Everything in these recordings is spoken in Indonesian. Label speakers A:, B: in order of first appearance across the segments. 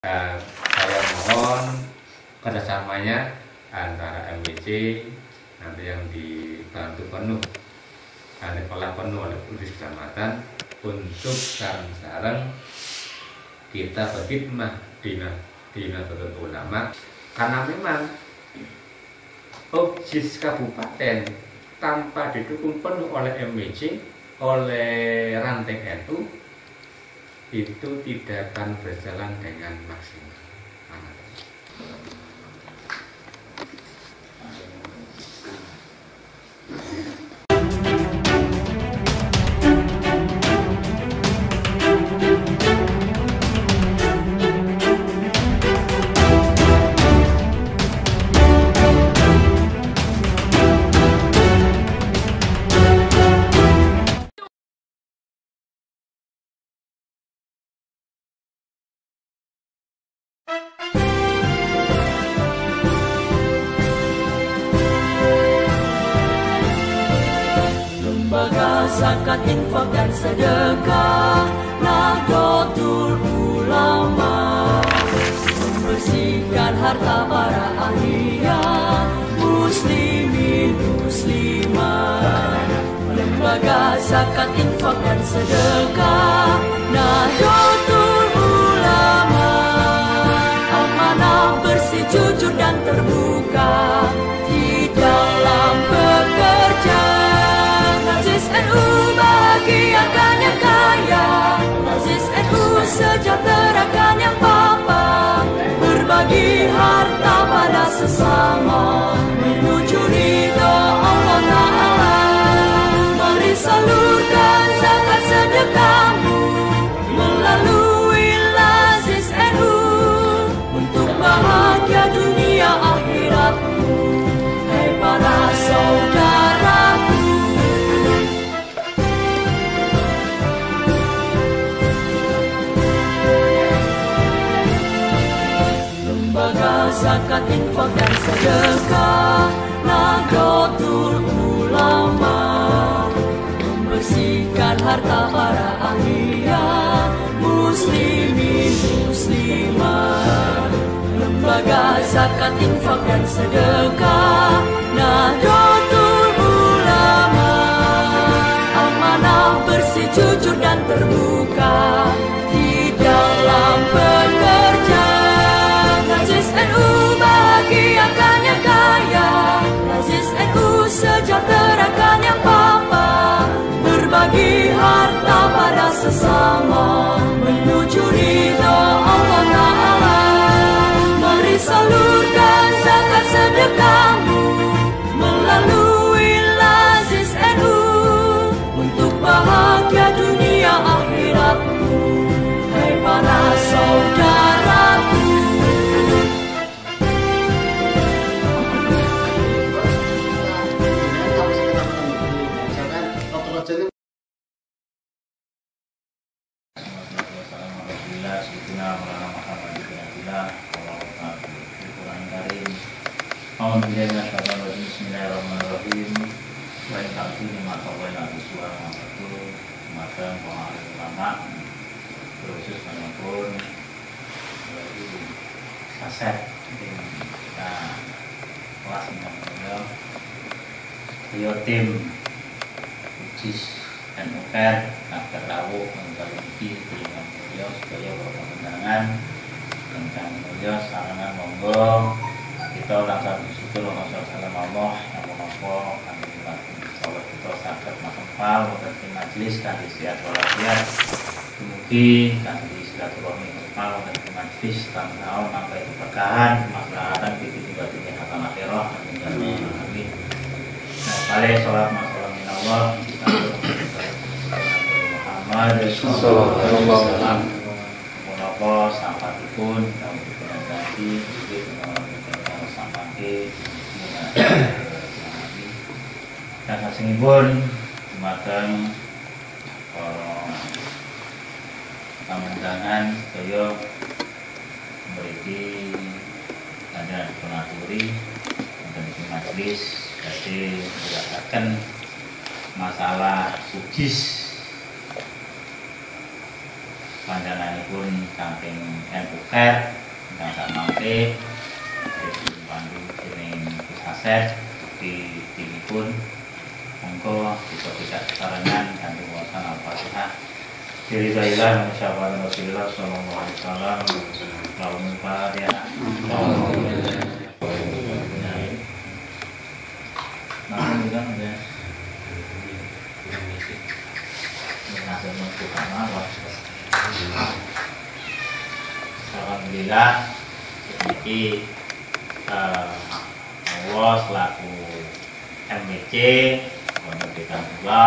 A: Saya mohon kerjasamanya antara MWC nanti yang dibantu penuh dan dikelola penuh oleh Pudis Kecamatan untuk sareng-sareng kita berkhidmah di Nahdlatul Ulama, karena memang OSIS kabupaten tanpa didukung penuh oleh MWC, oleh ranting NU, itu tidak akan berjalan dengan maksimal.
B: Zakat, infak dan sedekah Nahdlatul Ulama, membersihkan harta para ahliya, muslimin muslimat. Lembaga zakat, infak dan sedekah Nahdlatul Ulama, amanah bersih, jujur dan terbuka di dalam bekerja. Nazis NU bahagiakan yang kaya, Nazis NU sejahterakan yang papa, berbagi harta pada sesama menuju ridha Allah Ta'ala. Mari salurkan zakat sedekahmu melalui Nazis NU untuk bahagia dunia akhiratmu. Hai para saudaraku, zakat, infak dan sedekah Nahdlatul Ulama, membersihkan harta para ahliya, muslimin muslimat. Lembaga zakat, infak dan sedekah Nahdlatul Ulama, amanah bersih, jujur dan terbuka di dalam bekerja. Nazis NU bahagiakan yang kaya, Nazis NU sejahterakan yang papa, berbagi harta pada sesama menuju ridha Allah Ta'ala. Mari salurkan zakat sedekahmu melalui Nazis NU untuk bahagia dunia akhiratmu. Hai para saudaraku,
C: Bismillahirrahmanirrahim. Wa in ta'tini ma tawalla biswa ma betul mata ulama khusus manapun kaset kita kelas mengenal Trio tim Ucis dan Uker agar tahu mengalami dengan beliau supaya berkemenangan tentang beliau sarangan monggo kita langsung bersyukur salam Allah yang menopang kami insyaallah kita sakit mahal mengerti majelis kan sihat walafiat dumugi kan di silaturahmi mahal mengerti majelis kan tahun sampai keberkahan kemaslahatan tiba-tiba hatam akhirah amin. Nah, balik sholat masalah minallah kita Muhammad sallallahu alaihi wasallam menapa sampatipun kami dipunanti dan sasingipun dumateng pamandangan sedaya mriki ada penaturi dan majelis jadi berdasarkan masalah sujis pandanganipun pun saking NU Care ingkang samangke dipandu dening Gus Asep di timipun monggo kita sarangan kanthi wacan Al-Fatihah. Diridailah masyaallah Rasulullah sallallahu alaihi wasallam. Allahumma Fatihah. Nah, juga ada. Ada membuka malah. Alhamdulillah ini Allah selaku MWC memberikan dua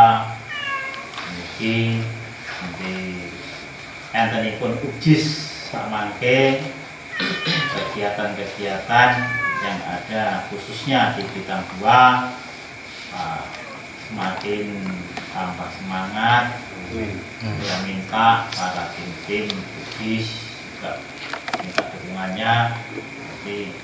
C: mungkin nanti enten pun ujis samangke kegiatan-kegiatan yang ada khususnya di bidang dua semakin tambah semangat. Saya minta para tim ujis juga minta dukungannya. Jadi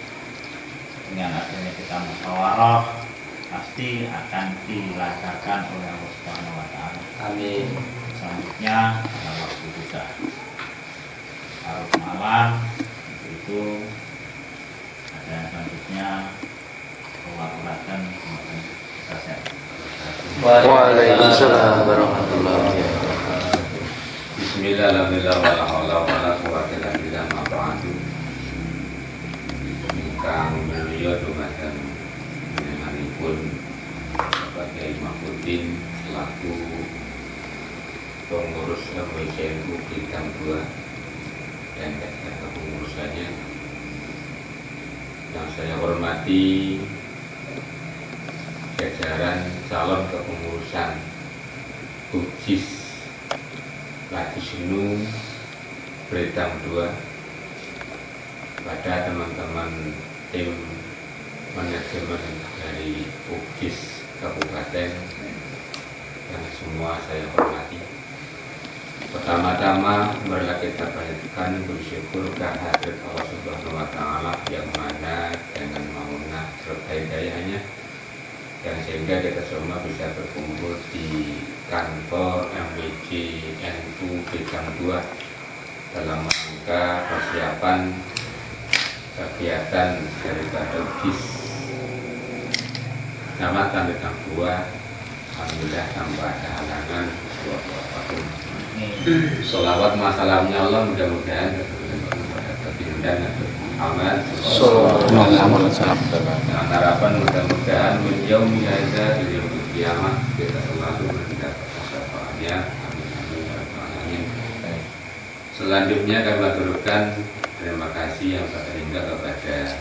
C: dengan adanya kita musyawarah pasti akan dilancarkan oleh Allah Subhanahu wa taala. Amin. Selanjutnya pada waktu sudah larut malam itu ada selanjutnya pengaturan kita share.
D: Waalaikumsalam warahmatullahi wabarakatuh.
A: Bismillah, alhamdulillah, wala haula wala quwwata illa billah, ma ba'du. Ingkang beliau dumateng panjenenganipun sebagai Mahmudin selaku pengurus MWCNU bidang 2 dan kepengurusannya yang saya hormati jajaran calon kepengurusan Ujis Ladisnu Bredang 2, pada teman-teman tim manajemen dari Ujis Kabupaten yang semua saya hormati. Pertama-tama marilah kita panjatkan bersyukur kehadirat Allah Subhanahu wa taala yang mana dengan maunah serta hidayahnya yang sehingga kita semua bisa berkumpul di kantor MWC NU bidang 2 dalam rangka persiapan kegiatan daripada Ujis Kecamatan bidang 2. Alhamdulillah tanpa ada halangan suatu apapun. Sholawat masalamnya Allah mudah-mudahan kepada aman. Dengan harapan mudah-mudahan yaumi hadza ila yaumil qiyamah kita selalu mendapat syafaatnya. Amin. Selanjutnya kami aturkan terima kasih yang tak terhingga kepada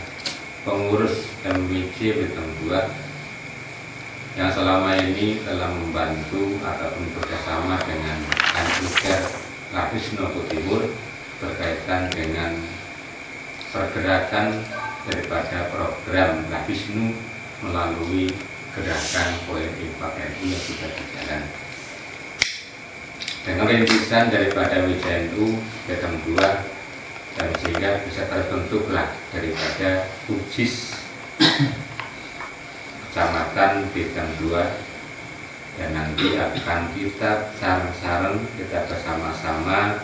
A: pengurus MWC bidang 2 yang selama ini telah membantu ataupun bekerjasama dengan NU Care Ladisnu Timur berkaitan dengan pergerakan daripada program Ladisnu melalui gerakan poin infak NU yang sudah berjalan. Dengan rintisan daripada WCNU bidang 2 dan sehingga bisa terbentuklah daripada Ujis Kecamatan bidang 2 dan nanti akan kita sareng-sareng kita bersama-sama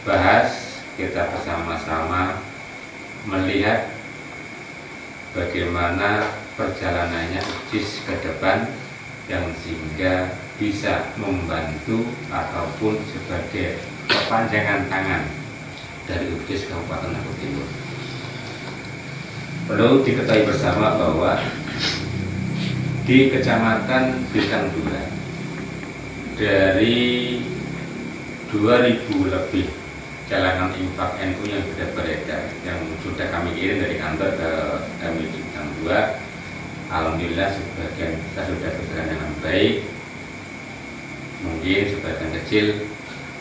A: bahas, kita bersama-sama melihat bagaimana perjalanannya Ujis ke depan yang sehingga bisa membantu ataupun sebagai perpanjangan tangan dari Ujis Kabupaten Lombok Timur. Perlu diketahui bersama bahwa di Kecamatan Bidang 2 dari 2000 lebih celangan infak NU yang sudah beredar, yang sudah kami kirim dari kantor ke MWC Bidang 2, alhamdulillah sebagian kita sudah berjalan dengan baik. Mungkin sebagian kecil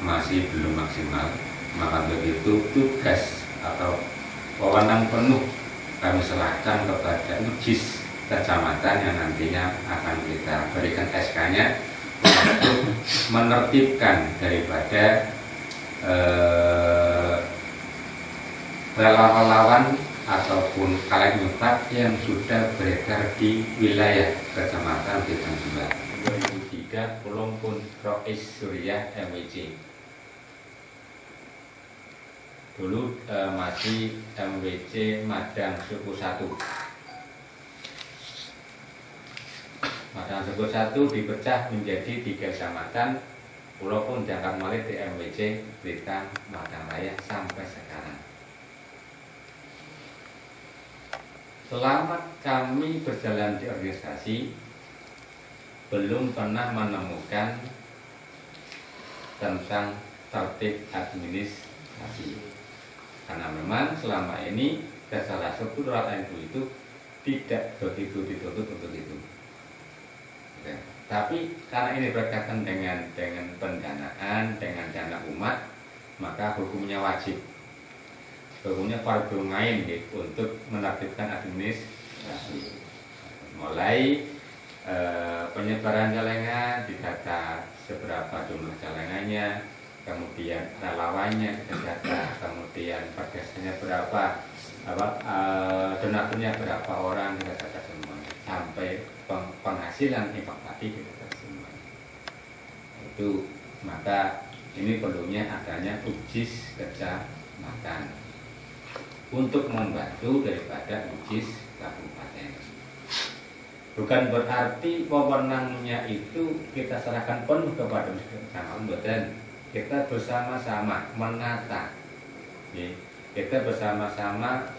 A: masih belum maksimal, maka begitu tugas atau wewenang penuh kami serahkan kepada Ujis Kecamatan yang nantinya akan kita berikan SK-nya untuk menertibkan daripada relawan ataupun kalian infak yang sudah beredar di wilayah Kecamatan Bidang 2 2003 Pulau Pun Rois Suriah MWC. dulu masih MWC Madang Suku 1. Madang Suku 1 dipecah menjadi 3 kecamatan, walaupun diangkat malih di MWC Blitar Madang Raya sampai sekarang. Selama kami berjalan di organisasi, belum pernah menemukan tentang tertib administrasi. Karena memang selama ini salah satu rakyat itu tidak begitu dituntut untuk itu. Oke. Tapi karena ini berkaitan dengan pendanaan, dengan dana umat, maka hukumnya wajib. Hukumnya fardu ain untuk menertibkan administrasi. Mulai penyebaran celengan, didata seberapa jumlah celengannya, kemudian relawannya kita data, kemudian pergesanya berapa, donaturnya berapa orang kita data semuanya, sampai penghasilan infak tadi kita data semuanya. Itu maka ini perlunya adanya ujis kecamatan untuk membantu daripada ujis kabupaten. Bukan berarti wewenangnya itu kita serahkan penuh kepada kecamatan. Kita bersama-sama menata, kita bersama-sama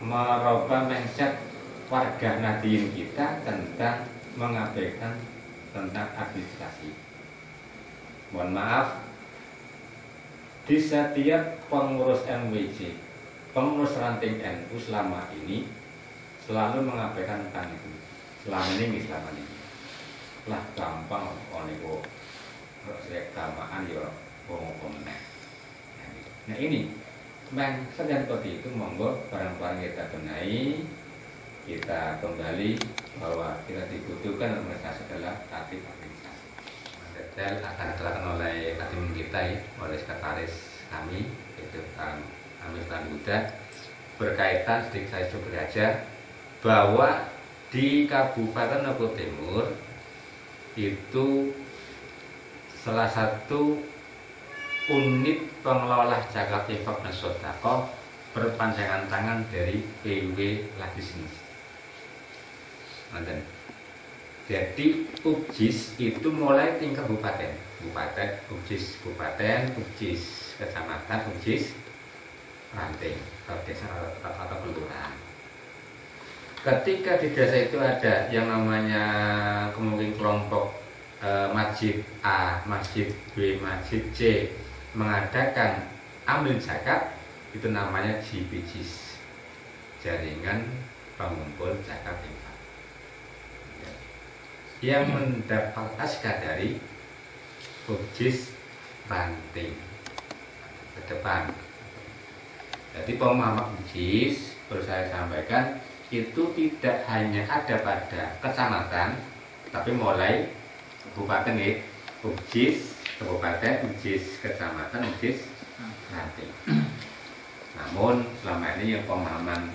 A: merubah mindset warga Nadiyin kita tentang mengabaikan tentang administrasi. Mohon maaf, di setiap pengurus MWC, pengurus ranting NU selama ini selalu mengabaikan tentang itu. Selama ini lah gampang oniko rekamaan ya ngomong-ngomong. Nah ini memang sedang seperti itu, monggo barang-barang kita benahi, kita kembali bahwa kita dibutuhkan organisasi adalah tatib administrasi. Detail akan dilakukan oleh admin kita oleh sekretaris kami yaitu Amir Buddha, berkaitan sedikit saya coba aja bahwa di Kabupaten Lombok Timur itu salah satu unit pengelola zakat infak dan sedekah berpanjangan tangan dari PW Ladisnis. Jadi ujis itu mulai tingkat kabupaten, ujis kabupaten, ujis kecamatan, ujis ranting atau desa atau kelurahan. Ketika di desa itu ada yang namanya kemungkinan kelompok masjid A, masjid B, masjid C mengadakan ambil zakat, itu namanya JPJIS, Jaringan Pengumpul Zakat Infak, yang mendapat naskah dari ujis ranting ke depan. Jadi pemahaman ujis perlu saya sampaikan itu tidak hanya ada pada kecamatan, tapi mulai kabupaten ujis kabupaten, ujis kecamatan, ujis ranting. Namun selama ini yang pemahaman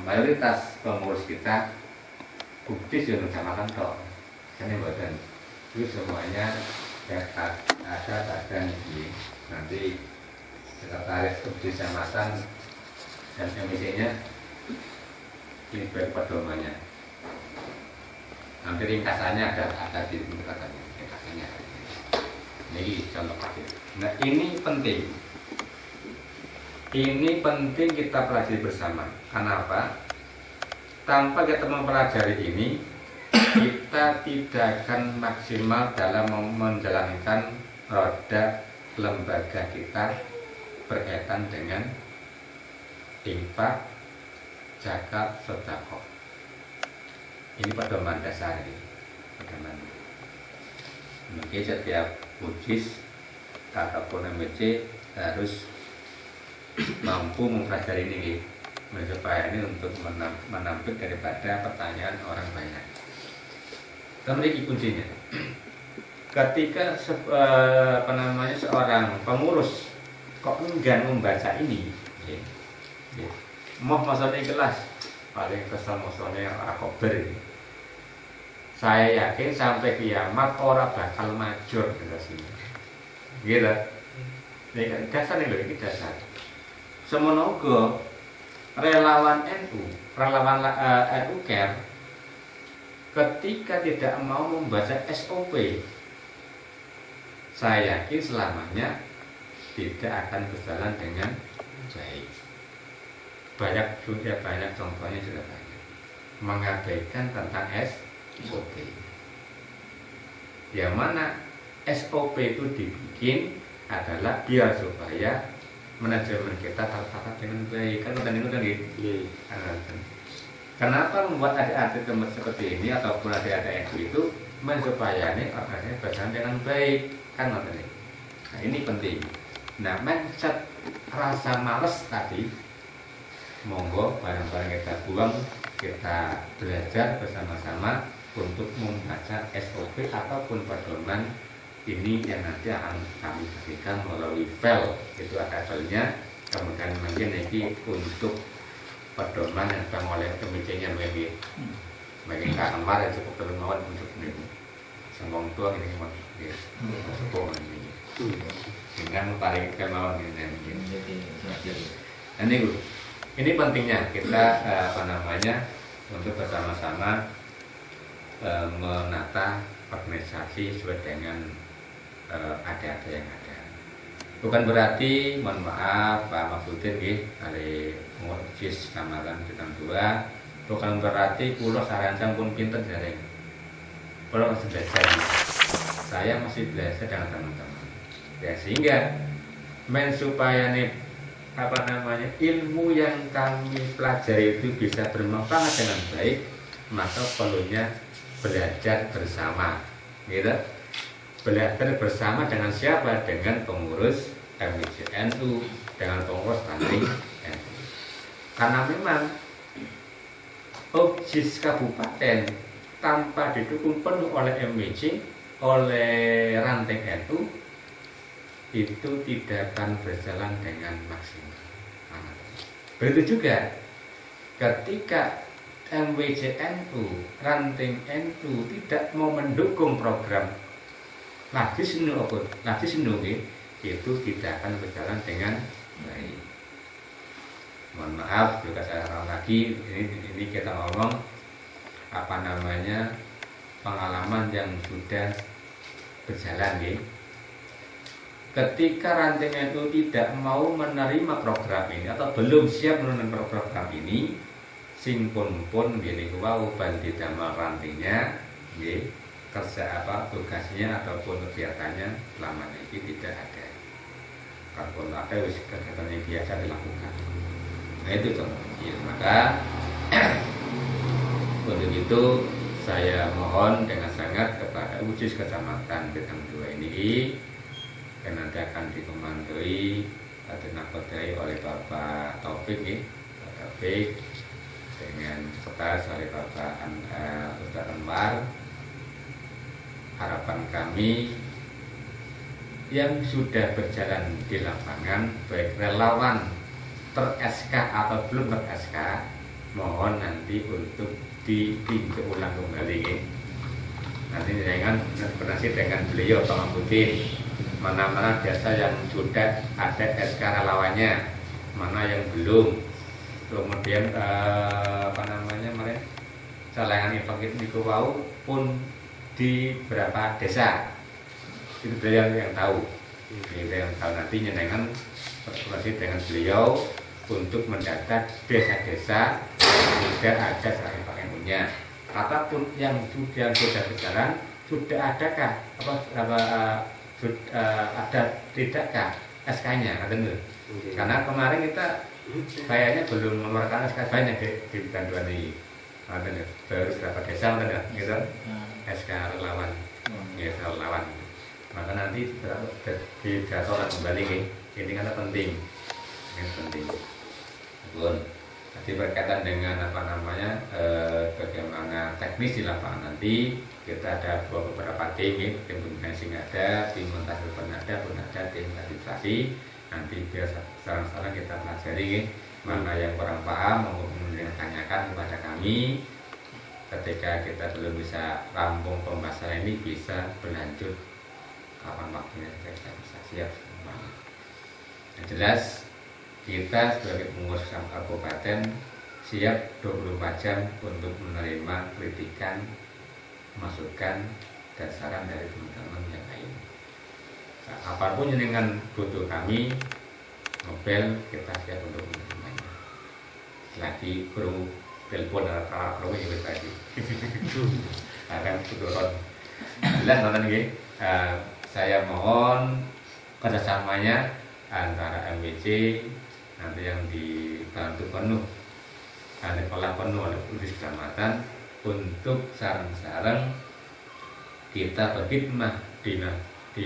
A: mayoritas pengurus kita ujis yang kecamatan toh, ini bukan itu semuanya ada badan nanti sekretaris ujis kecamatan dan MWC-nya ini sebagai pedomannya. Nanti ringkasannya ada di katanya, ringkasannya. Ini contoh kecil. Nah ini penting. Ini penting kita pelajari bersama. Kenapa? Tanpa kita mempelajari ini, kita tidak akan maksimal dalam menjalankan roda lembaga kita berkaitan dengan infak, zakat, sedekah. Ini pedoman dasar ini. Pedoman. Mungkin setiap ujis ataupun MWC harus mampu mempelajari ini, supaya ini untuk menampik daripada pertanyaan orang banyak. Memiliki kuncinya. Ketika seorang pengurus kok enggan membaca ini, mau maksudnya kelas paling kesal maksudnya orang kober ini. Saya yakin sampai kiamat orang bakal majur di sini. Gitu. Dasar nih loh, ini dasar. Semono uga relawan NU, relawan NU Care ketika tidak mau membaca SOP, saya yakin selamanya tidak akan berjalan dengan baik. Banyak contohnya sudah banyak mengabaikan tentang SOP. Yang mana SOP itu dibikin adalah biar supaya manajemen kita tertata dengan baik. Kan gitu. Kenapa membuat adik-adik teman seperti ini ataupun adik-adik itu supaya ini organisasi berjalan dengan baik, kan ini. Nah ini penting. Nah mindset rasa males tadi, monggo barang-barang kita buang, kita belajar bersama-sama untuk membaca SOP ataupun pedoman ini yang nanti akan kami berikan melalui file. Itu ada filenya. Kemudian mungkin ini untuk pedoman yang akan oleh kemijenya bagi kamar yang cukup terlalu untuk ini sembong tua ini masuk ini dengan tarik kemauan ini. Ini pentingnya kita untuk bersama-sama menata organisasi sesuai dengan ada yang ada. Bukan berarti, mohon maaf Pak Maksudin dari Murjis Kamaran Bintang 2, bukan berarti pulau sarancang pun pinter jaring. Pulau masih belajar, saya masih belajar dengan teman-teman. Ya sehingga supaya ilmu yang kami pelajari itu bisa bermanfaat dengan baik, maka perlunya belajar bersama, gitu. Belajar bersama dengan siapa? Dengan pengurus MIC NU, dengan pengurus ranting NU. Karena memang OJIS kabupaten tanpa didukung penuh oleh MIC, oleh ranting NU, itu tidak akan berjalan dengan maksimal. Begitu juga ketika MWC NU, ranting NU tidak mau mendukung program Lagi sinu itu tidak akan berjalan dengan baik. Mohon maaf juga saya ulang lagi, ini kita ngomong pengalaman yang sudah berjalan ya. Ketika ranting NU tidak mau menerima program ini atau belum siap menerima program ini, sing pun gini wau banti damel rantingnya nggih. Kerja tugasnya ataupun kegiatannya selama ini tidak ada. Kalau ada kegiatan yang biasa dilakukan. Nah itu contohnya. Maka untuk itu saya mohon dengan sangat kepada OJIS Kecamatan Bintang 2 ini yang nanti akan dikomandoi atau nakodai oleh Bapak Taufik Pak Taufik dengan sekretaris oleh Bapak Ustaz Anwar. Harapan kami yang sudah berjalan di lapangan, baik relawan ter-SK atau belum ter-SK, mohon nanti untuk ditinjau ulang kembali. Nanti dengan koordinasi dengan beliau Pak Maksudin, mana-mana biasa yang sudah ada SK relawannya, mana yang belum. Kemudian Salangan infak itu dikawau pun di berapa desa itu beliau yang tahu. Beliau yang tahu nanti dengan berkoordinasi dengan beliau untuk mendata desa-desa sudah ada salah pakaiannya ataupun yang sudah berjalan sudah adakah ada tidakkah SK-nya karena kemarin kita kayaknya belum mengeluarkan SK banyak di Banduan ini baru berapa desa gitu SK relawan relawan maka nanti didatakan kembali ini karena penting Bun. Jadi berkaitan dengan bagaimana teknis di lapangan nanti kita ada beberapa tim bensin ada, tim montase pun ada, tim administrasi nanti biar sekarang kita pelajari mana yang kurang paham kemudian tanyakan kepada kami. Ketika kita belum bisa rampung pembahasan ini bisa berlanjut kapan waktunya kita bisa siap. Yang jelas kita sebagai pengurus kabupaten siap 24 jam untuk menerima kritikan, masukan, dan saran dari teman-teman yang lain. Nah, apapun jenengan butuh kami, ngobel, kita siap untuk menerimanya. Lagi perlu telepon atau perlu ya tadi. Akan turun. Jelas nonton ini. Saya mohon kerjasamanya antara MWC nanti yang dibantu penuh, dikelola penuh oleh Utis Kecamatan untuk sarang-sarang kita berkhidmah di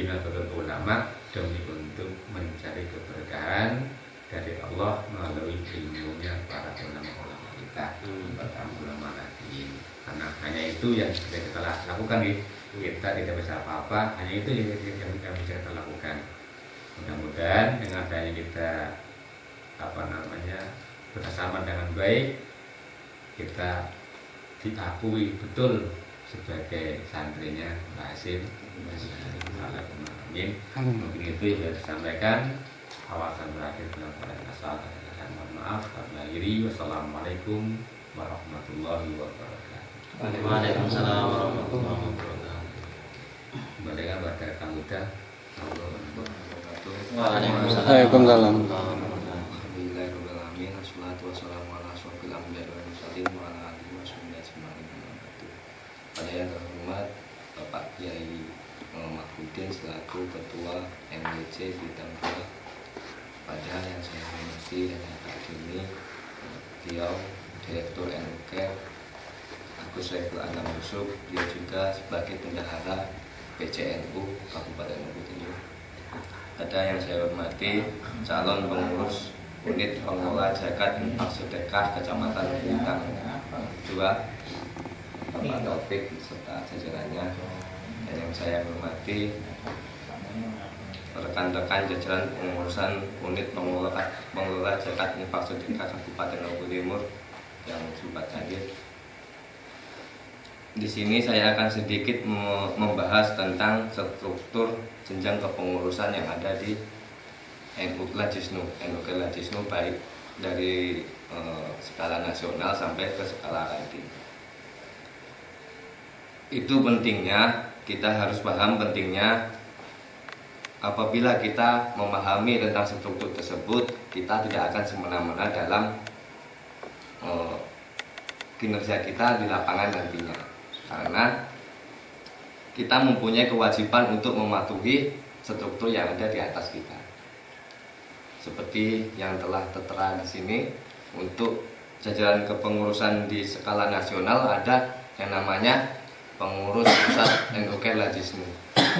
A: Nahdlatul Ulama demi untuk mencari keberkahan dari Allah melalui ilmunya para ulama-ulama kita, para ulama lagi. Karena hanya itu yang kita lakukan, kita tidak bisa apa-apa, hanya itu yang bisa kita lakukan. Mudah-mudahan dengan adanya kita bersama dengan baik, kita diakui betul sebagai santrinya Mbak Hasim. Mungkin itu yang disampaikan. Awasan berakhir dengan asal dan mohon maaf. Wassalamualaikum warahmatullahi wabarakatuh.
C: Waalaikumsalam warahmatullahi wabarakatuh.
A: Kembali dengan warga Kamuda.
D: Waalaikumsalam.
E: Alhamdulillahirobbilalamin. Wassalatu wassalamu ala asyrofil anbiya'i wal mursalin wa ala alihi washabihi ajmain. Pada yang terhormat Bapak Kiai Mahfudin selaku Ketua MWC Bidang 2, pada yang saya hormati dan yang akademi beliau Direktur NUKER Agus Saiful Anam Yusuf, beliau juga sebagai bendahara PCNU Kabupaten Bengkulu. Ada yang saya hormati calon pengurus unit pengelola zakat infak sedekah Kecamatan Bintang 2 Bapak Taufik serta jajarannya. Dan yang saya hormati rekan-rekan jajaran pengurusan unit pengelola zakat infak sedekah Kabupaten Bengkulu Timur yang sempat hadir. Di sini saya akan sedikit membahas tentang struktur jenjang kepengurusan yang ada di NUK Lajisnu, baik dari skala nasional sampai ke skala ranting. Itu pentingnya, kita harus paham pentingnya. Apabila kita memahami tentang struktur tersebut, kita tidak akan semena-mena dalam kinerja kita di lapangan nantinya. Karena kita mempunyai kewajiban untuk mematuhi struktur yang ada di atas kita. Seperti yang telah tertera di sini, untuk jajaran kepengurusan di skala nasional ada yang namanya pengurus pusat NUKER Lajisnu.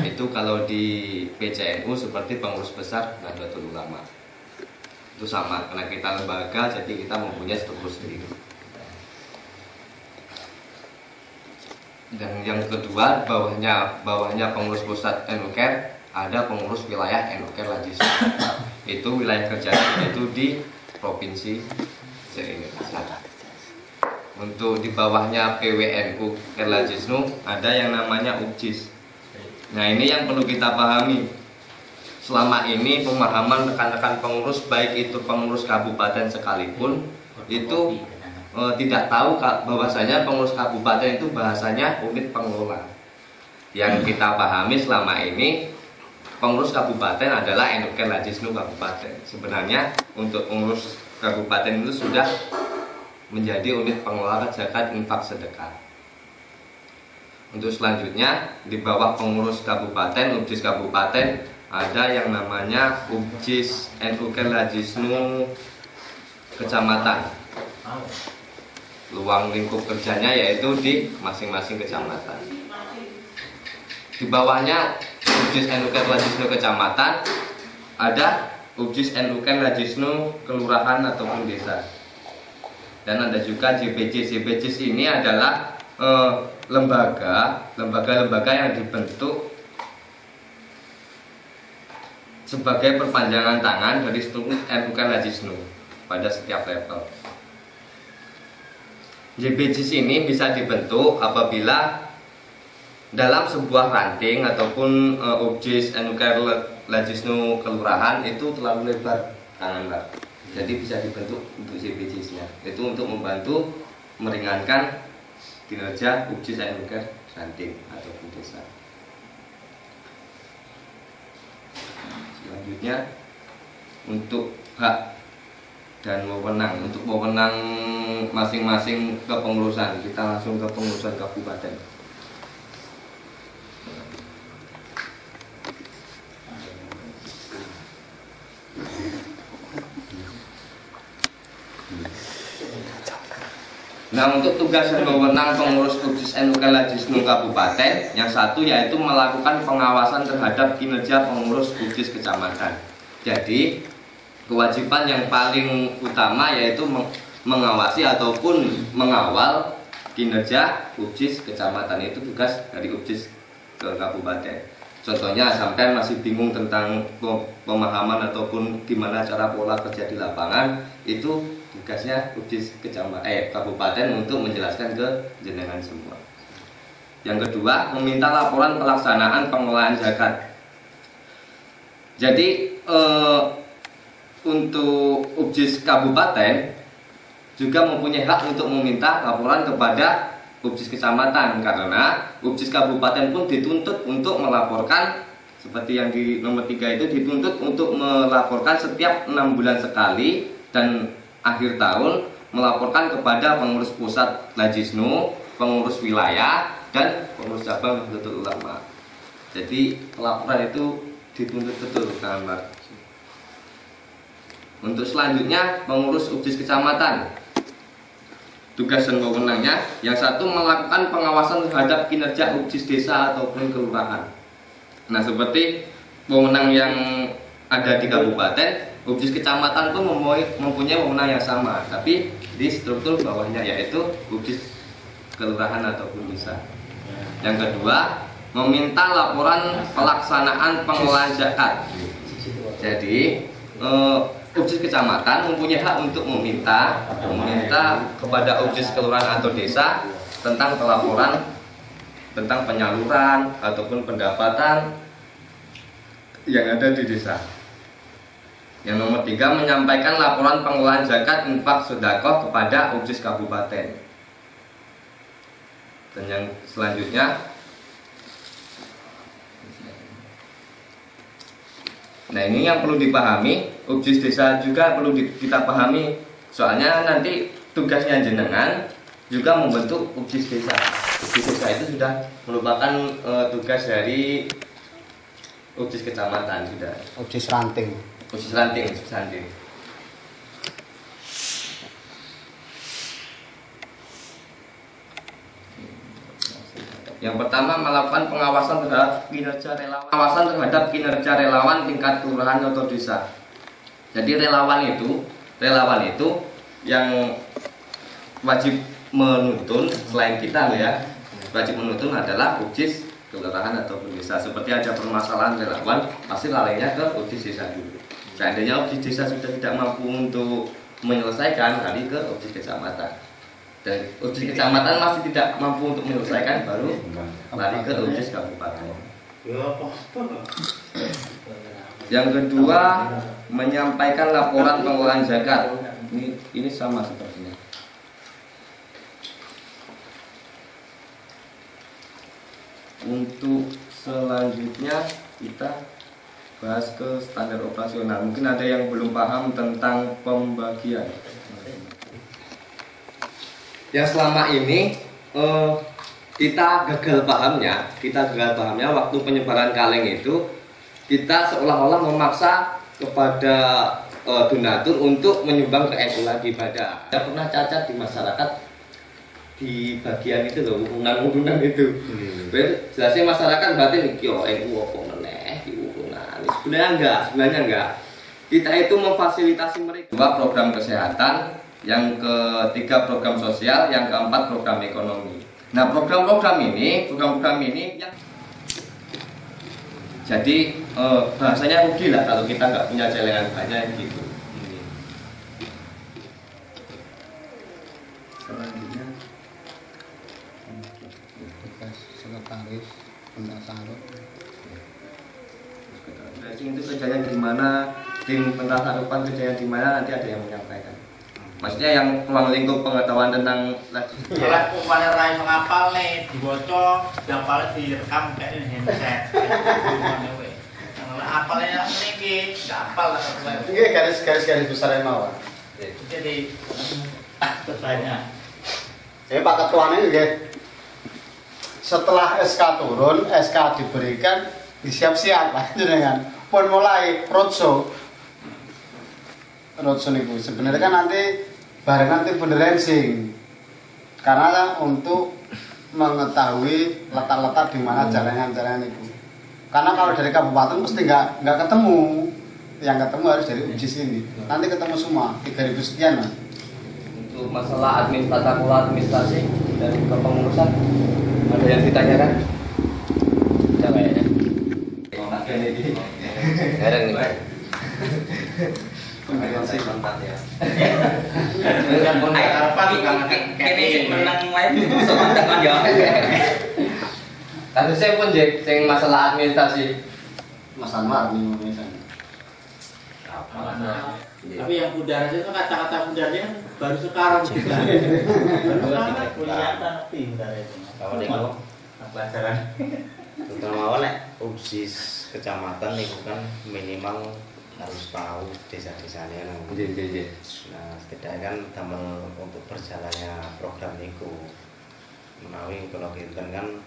E: Itu kalau di PCNU seperti pengurus besar Nahdlatul Ulama. Itu sama, karena kita lembaga jadi kita mempunyai struktur sendiri. Dan yang kedua, bawahnya pengurus pusat NUKER ada pengurus wilayah NUKER Lajisnu. Itu wilayah kerjanya itu di provinsi se-Indonesia. Untuk di bawahnya PWNU Lajisnu ada yang namanya UPJIS. Nah, ini yang perlu kita pahami. Selama ini pemahaman rekan-rekan pengurus, baik itu pengurus kabupaten sekalipun, itu tidak tahu bahwasanya pengurus kabupaten itu bahasanya unit pengelola. Yang kita pahami selama ini, pengurus kabupaten adalah NUKER Lajisnu kabupaten. Sebenarnya untuk pengurus kabupaten itu sudah menjadi unit pengelola zakat infak sedekah. Untuk selanjutnya, di bawah pengurus kabupaten, UPJIS kabupaten, ada yang namanya UPJIS NUKER Lajisnu Kecamatan. Luang lingkup kerjanya yaitu di masing-masing kecamatan. Di bawahnya UPJIS NUKER Lajisnu Kecamatan ada UPJIS NUKER Lajisnu Kelurahan ataupun Desa. Dan ada juga JPJIS. JPJIS ini adalah lembaga yang dibentuk sebagai perpanjangan tangan dari struktur NUKER Lajisnu pada setiap level. JPJIS ini bisa dibentuk apabila dalam sebuah ranting ataupun UPJIS NUKER Lajisnu kelurahan itu terlalu lebar tangan Mbak. Jadi bisa dibentuk untuk CPJS-nya. Itu untuk membantu meringankan kinerja UPJIS and UKER ranting ataupun desa. Selanjutnya untuk hak dan wewenang. Untuk wewenang masing-masing kepengurusan, kita langsung ke pengurusan kabupaten. Nah, untuk tugas dan wewenang pengurus UPJIS and UKER Lajisnu Kabupaten, yang satu yaitu melakukan pengawasan terhadap kinerja pengurus UPJIS kecamatan. Jadi, kewajiban yang paling utama yaitu mengawasi ataupun mengawal kinerja UPJIS kecamatan. Itu tugas dari UPJIS ke kabupaten. Contohnya, sampai masih bingung tentang pemahaman ataupun gimana cara pola kerja di lapangan, itu tugasnya UPJIS kabupaten untuk menjelaskan ke jenengan semua. Yang kedua, meminta laporan pelaksanaan pengelolaan zakat. Jadi untuk UPJIS kabupaten juga mempunyai hak untuk meminta laporan kepada UPJIS kecamatan, karena UPJIS kabupaten pun dituntut untuk melaporkan, seperti yang di nomor 3 itu, dituntut untuk melaporkan setiap 6 bulan sekali dan akhir tahun melaporkan kepada pengurus pusat Lajisnu, pengurus wilayah, dan pengurus cabang Nahdlatul Ulama. Jadi pelaporan itu dituntut betul kan, Mbak. Untuk selanjutnya pengurus UPJIS kecamatan, tugas dan wewenangnya, yang satu melakukan pengawasan terhadap kinerja UPJIS desa ataupun kelurahan. Nah, seperti wewenang yang ada di kabupaten, UPJIS kecamatan pun mempunyai wewenang yang sama, tapi di struktur bawahnya, yaitu UPJIS kelurahan ataupun desa. Yang kedua, meminta laporan pelaksanaan pengelolaan zakat. Jadi UPJIS kecamatan mempunyai hak untuk meminta kepada UPJIS kelurahan atau desa tentang pelaporan tentang penyaluran ataupun pendapatan yang ada di desa. Yang nomor 3, menyampaikan laporan pengelolaan zakat infak sedekah kepada UPJIS kabupaten. Dan yang selanjutnya, nah ini yang perlu dipahami, UPJIS desa juga perlu kita pahami. Soalnya nanti tugasnya jenengan juga membentuk UPJIS desa. UPJIS desa itu sudah merupakan tugas dari UPJIS kecamatan sudah.
D: UPJIS ranting.
E: UPJIS ranting. Yang pertama, melakukan pengawasan terhadap kinerja relawan tingkat kelurahan atau desa. Jadi relawan itu yang wajib menuntun selain kita loh ya. Wajib menuntun adalah UPJIS kelurahan ataupun desa. Seperti ada permasalahan relawan, pasti larinya ke UPJIS desa dulu. Seandainya UPJIS desa sudah tidak mampu untuk menyelesaikan, lari ke UPJIS kecamatan. Dan UPJIS kecamatan masih tidak mampu untuk menyelesaikan, baru lari ke UPJIS kabupaten. Yang kedua, menyampaikan laporan pengelolaan zakat. Ini sama sepertinya. Untuk selanjutnya kita bahas ke standar operasional. Mungkin ada yang belum paham tentang pembagian. Yang selama ini kita gagal pahamnya waktu penyebaran kaleng itu, kita seolah-olah memaksa kepada donatur untuk menyumbang ke NU lagi pada. Ada pernah cacat di masyarakat di bagian itu loh, urunan itu. Jelasnya masyarakat batin yo NU apa meneh di urunan. Sebenarnya enggak. Kita itu memfasilitasi mereka. 2, program kesehatan, yang ketiga program sosial, yang keempat program ekonomi. Nah, program-program ini yang jadi bahasanya rugi lah kalau kita nggak punya celengan banyak gitu. Selanjutnya tugas sekretaris pendaftaran. Itu tim pentasarupan kejadian di mana nanti ada yang menyampaikan. Maksudnya yang ruang lingkup pengetahuan tentang
C: Kalau umpamanya rai ngapal nih dibocor, dapal direkam kayak ini handset. Apalnya ini apal lah.
D: Ini garis besar yang mau.
C: Jadi bertanya.
D: Jadi Pak Ketuanya juga setelah SK turun, SK diberikan, disiap-siap lah jenengan. Pun mulai roadshow niku sebenarnya kan nanti barengan tim fundraising karena untuk mengetahui letak-letak di mana jalan-jalan itu. Karena kalau dari kabupaten mesti nggak ketemu, yang ketemu harus dari UJIS ini. Nanti ketemu semua 3.000 sekian lah.
E: untuk masalah administrasi dan kepengurusan ada yang ditanyakan? Tidak kayaknya. Ada nih. Sih tempat ya.
C: Yang pun harapan
E: Kini menang live sama teman jawab. Tapi saya pun jadi sing masalah administrasi.
D: Mas Anwar ini misalnya.
C: Tapi yang pudar itu kata-kata pudarnya kan baru sekarang juga. Baru kelihatan pudar itu.
F: Kalau niku
C: Pelajaran.
F: terutama nek UJIS kecamatan niku kan minimal harus tahu desa-desanya nang. Nah, setidaknya kan damel untuk berjalannya program niku. Menawi kalau kinten kan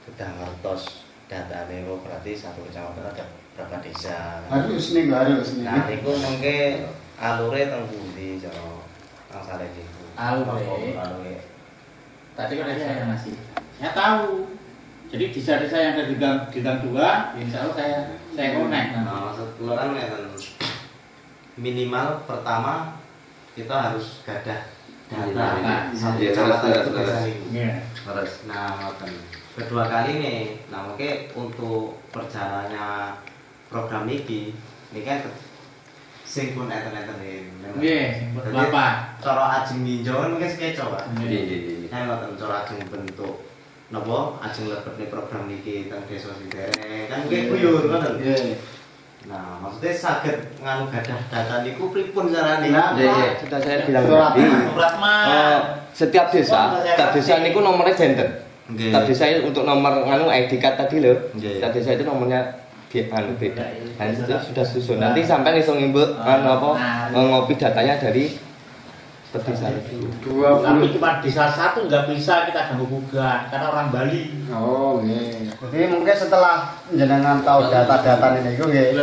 F: sudah ngertos datane kok berarti satu kecamatan ada berapa desa.
D: Harus nih harus nih.
F: Nah, niku mengke alure teng pundi cara angsale niku. Alure.
C: Tadi kan saya masih. Saya tahu. Jadi desa-desa yang ada di gang 2, insya Allah saya connect.
F: Nah, maksud kula kan ngeten. Minimal pertama kita harus gadah data satu kecamatan itu berapa ribu.
E: Harus.
F: Nah, ngoten. Kedua kali nih, nah mungkin untuk perjalanannya program ini kan sing pun enten-enten
C: Nggih, Bapak.
F: Cara ajeng ninjau mungkin sekeco, Pak.
E: Iya.
F: Nah, ngoten cara ajeng bentuk napa ajeng lebetne program niki teng desa Sindere kan nggih guyur ngoten. Nah, maksudnya saged nganu gadah data niku pripun carane?
E: Iya. Sudah saya bilang tadi. Setiap desa niku nomornya gender. Setiap desa itu untuk nomor nganu ID card tadi loh. Setiap desa itu nomornya beda. Dan itu sudah susun. Nanti sampai iso ngimbul ngopi datanya dari desa itu.
C: Tapi cuma desa satu nggak bisa kita ganggu gugat karena orang Bali.
D: Oh, nggih. Jadi mungkin setelah jenengan tahu data-data ini nggih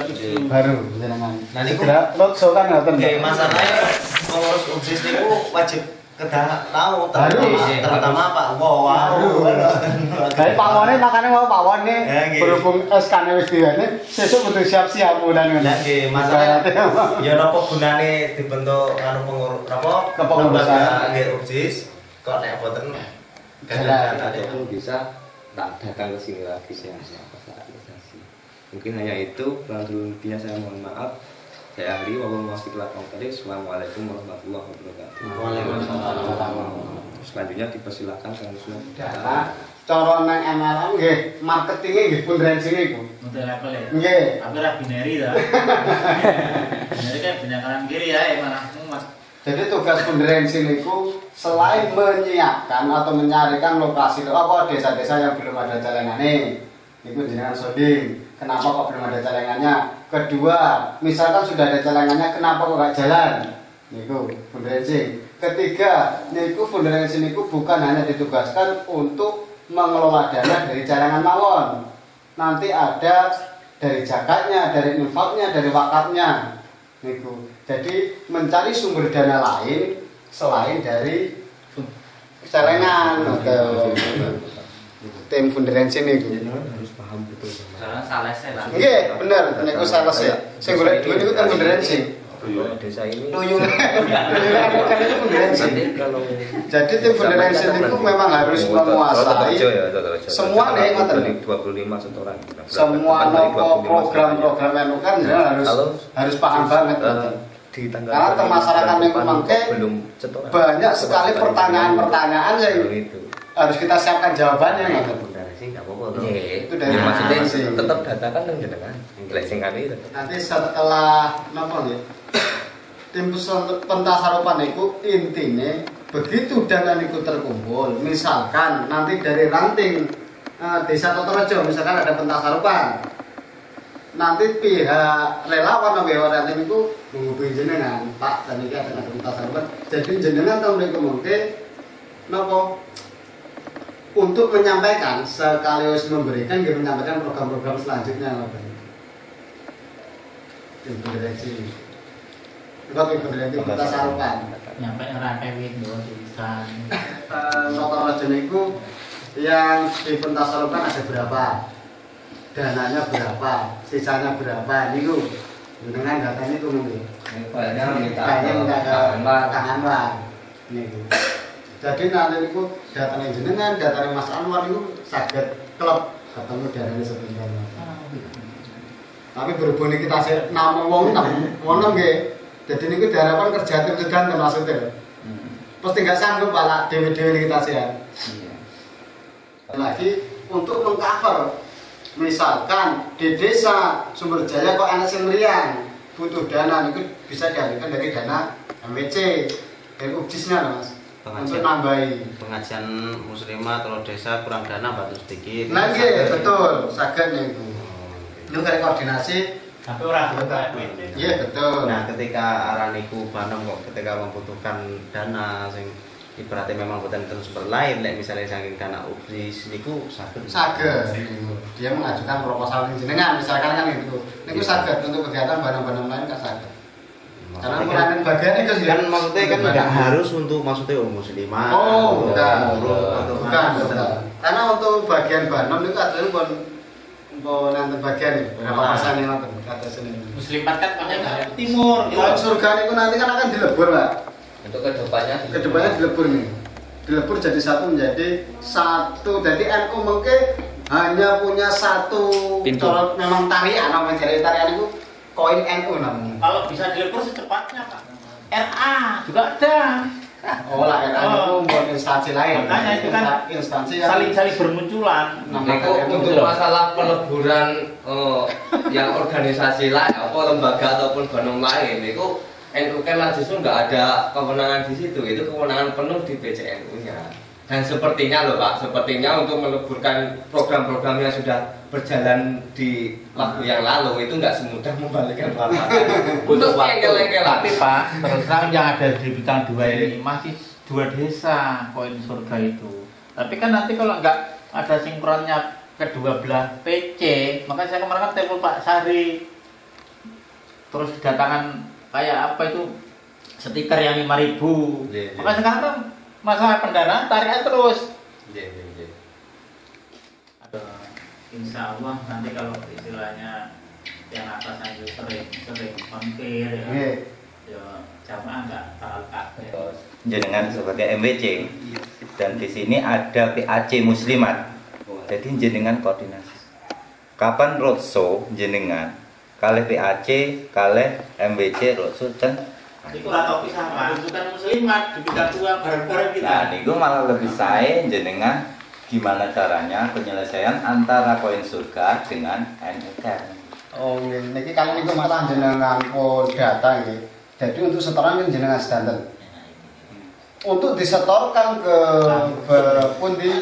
D: baru jenengan.
F: Nah, niku
D: roadshow kan ngoten.
F: Nggih, masalahnya pengurus UJIS niku wajib kedah tahu terutama Pak Wow.
D: Dari Pak Wone makanya mau Pak Wone berhubung SK-ne wis diwene sesuk kudu siap-siap mulan ngono.
F: Lah nggih, masalah ya napa gunane dibentuk anu pengurus apa
D: kepengurusan
F: nggih UJIS kok nek boten
E: Itu bisa tak datang ke sini lagi saya organisasi. Mungkin hanya itu. Kurang lebihnya saya mohon maaf. Saya ahli Wassalamualaikum warahmatullahi wabarakatuh.
F: Waalaikumsalam.
E: Selanjutnya dipersilakan Kang Usman.
D: Data cara nang MLM nggih marketinge nggih fundraising niku.
C: Untuk level ya.
D: Nggih.
C: Tapi ra binary ta. Binary kan banyak kanan kiri ya malah muat.
D: Jadi tugas fundraising niku selain menyiapkan atau mencarikan lokasi apa desa-desa yang belum ada jalanane. Itu jenengan sounding. Kenapa kok belum ada jalanannya? Kedua, misalkan sudah ada jalanannya, kenapa kok nggak jalan? Niku fundraising. Ketiga, niku fundraising niku bukan hanya ditugaskan untuk mengelola dana dari jalangan mawon. Nanti ada dari zakatnya, dari infaknya, dari wakafnya. Niku. Jadi mencari sumber dana lain selain dari celengan. Tim fundraising niku.
E: Harus paham betul.
C: Karena salah saya lah.
D: Nggih, bener, niku salah sih. Sing golek duit niku tim fundraising.
E: Desa ini.
D: Tuyul. Kan itu fundraising. Jadi tim fundraising itu memang harus menguasai semua nih ngoten.
E: 25 setoran.
D: Semua program-program anu kan harus paham banget ngoten. Karena masyarakat yang memakai banyak sekali pertanyaan-pertanyaan yang harus kita siapkan jawabannya ngoten.
F: sing gak apa-apa toh.
E: Iya.
D: Itu dari
E: Ya, maksudnya
D: masing-masing.
E: tetap data kan nang jenengan. Lek sing kali tetep.
D: Nanti setelah napa nggih? Tim pentasarupan itu intinya begitu dana itu terkumpul, misalkan nanti dari ranting Desa Totorejo misalkan ada pentasarupan, nanti pihak relawan atau ranting itu menghubungi jenengan, Pak, dan ini ada pentasarupan, jadi jenengan tahu mereka mungkin napa untuk menyampaikan sekaligus memberikan gitu, menyampaikan program-program selanjutnya napa. Tim direksi. Enggak itu pentasarupan.
C: Nyampe ngerangkai window tulisan.
D: Totorejo niku yang di pentasarupan ada berapa? Dananya berapa? Sisanya berapa? Niku dengan datanya itu mungkin.
E: Kayaknya minta
D: Kang Anwar. Niku. Jadi nanti niku datanya jenengan, datanya Mas Anwar niku saged klub ketemu dananya sebenarnya. Tapi berhubung kita sih namung wong nggih. Jadi ini diharapkan kerja tim sedan maksudnya. Pasti nggak sanggup malah dewi-dewi kita sehat. Lagi untuk mengcover, misalkan di desa Sumberjaya kok anak sendirian butuh dana itu bisa dialihkan dari dana MWC dari UBJIS-nya Mas. Untuk nambahi
F: pengajian muslimah kalau desa kurang dana bantu sedikit.
D: Nah iya betul, sagednya itu. Itu dari koordinasi.
C: Tapi orang
D: Iya betul.
F: Nah, ketika araniku banem kok ketika membutuhkan dana sing ibaratnya memang bukan sumber lain, like misalnya saking dana UBJIS niku saged.
D: Dia mengajukan proposal jenengan misalkan kan itu. Niku saged untuk kegiatan barang-barang lain kan saged. Karena kekurangan bagiannya
F: kan maksudnya kan tidak harus untuk maksudnya muslimah.
D: Oh, bukan. Karena untuk bagian banom itu ada pun nanti bagian berapa persen yang nanti kata sini.
C: Muslimat kan banyak timur.
D: Kalau surga itu nanti kan akan dilebur Pak.
E: Untuk kedepannya
D: Dilebur nih. Dilebur jadi satu menjadi satu. Jadi NU mungkin hanya punya satu. Kalau memang tarian, namanya jadi tarian itu koin NU namanya.
C: Kalau bisa dilebur secepatnya Pak. RA juga ada.
D: Oh lah RA itu buat instansi lain.
C: Makanya itu kan
D: instansi yang
C: saling bermunculan.
E: untuk masalah peleburan yang organisasi lain apa lembaga ataupun banom lain itu NU kan justru nggak ada kewenangan di situ, itu kewenangan penuh di PCNU-nya. Dan sepertinya loh Pak, sepertinya untuk meleburkan program-program yang sudah berjalan di waktu yang lalu itu nggak semudah membalikkan lapangan. Untuk engkel-engkel.
C: Tapi Pak, terus terang yang ada di bintang 2 ini masih 2 desa koin surga itu. Tapi kan nanti kalau nggak ada sinkronnya kedua belah PC, maka saya kemarin kan telepon Pak Sari, terus kedatangan kayak apa itu stiker yang 5.000. Maka sekarang kan masalah pendanaan tarikan terus. Insya Allah nanti kalau istilahnya yang atasnya itu sering konfir ya jamaah nggak terlalu kaget.
G: Jenengan sebagai MWC dan di sini ada PAC Muslimat. Jadi jenengan koordinasi. Kapan roadshow jenengan? Kalih PAC, kalih MWC roadshow ten.
C: Itu topik sama, bukan muslimat di bidang 2 bareng-bareng kita.
G: Nah, niku malah lebih saya jenengan gimana caranya penyelesaian antara koin surga dengan NUKER.
D: Oh, niki kali niku masalah jenengan pol data nggih. Jadi untuk setoran kan jenengan sedanten. Untuk disetorkan ke pundi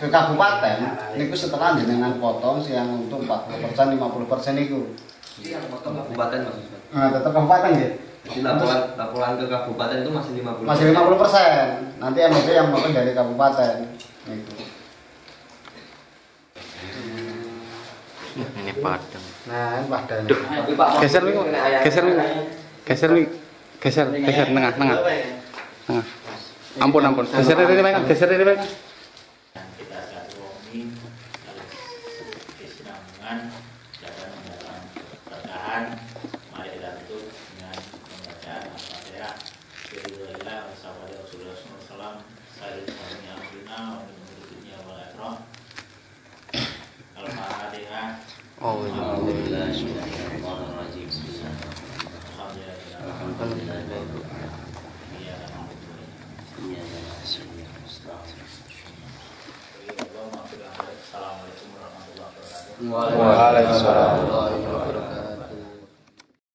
D: ke kabupaten niku setelah jenengan potong yang untuk 40%, 50% niku.
E: Iya, potong kabupaten maksudnya.
D: Nah, tetap kabupaten nggih.
E: Jadi laporan ke kabupaten itu masih 50%.
D: Masih 50%. Nanti MOP yang motong dari kabupaten. Gitu.
F: Ini padang.
D: Nah, ini padang.
H: Geser nih, geser tengah. Ampun. Geser ini Pak.
C: Kita silaturahmi kesinambungan dan mendalam bertahan. Mari kita tutup dengan pembacaan Al-Fatihah. Bismillahirrahmanirrahim. Wassalamualaikum warahmatullahi wabarakatuh. Al-Fatihah. Alhamdulillah. Assalamualaikum warahmatullahi wabarakatuh.
D: Waalaikumsalam.